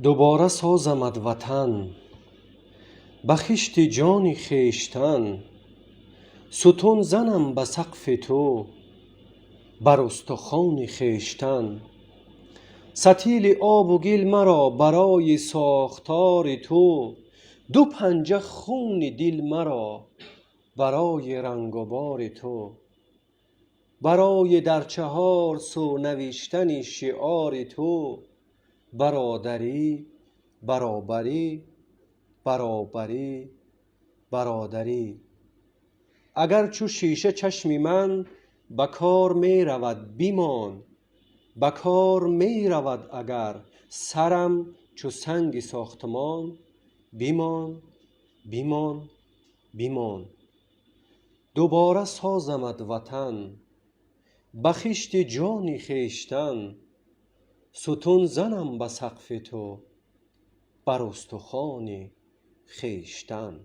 دوباره سازمد وطن به خشت جان خویشتن. ستون زنم به سقف تو بر استخوان خویشتن. ستیل آب و گل مرا برای ساختار تو، دو پنجه خون دل مرا برای رنگ و بار تو. برای در چهار سو نوشتن شعار تو، برادری برابری برابری برادری. اگر چو شیشه چشم من به کار می رود بمان، به کار می رود اگر سرم چو سنگ ساختمان. بمان بمان بمان. دوباره سازمد وطن به خشت جان خویشتن. ستون زنم به سقف تو بر استخوان خویشتن.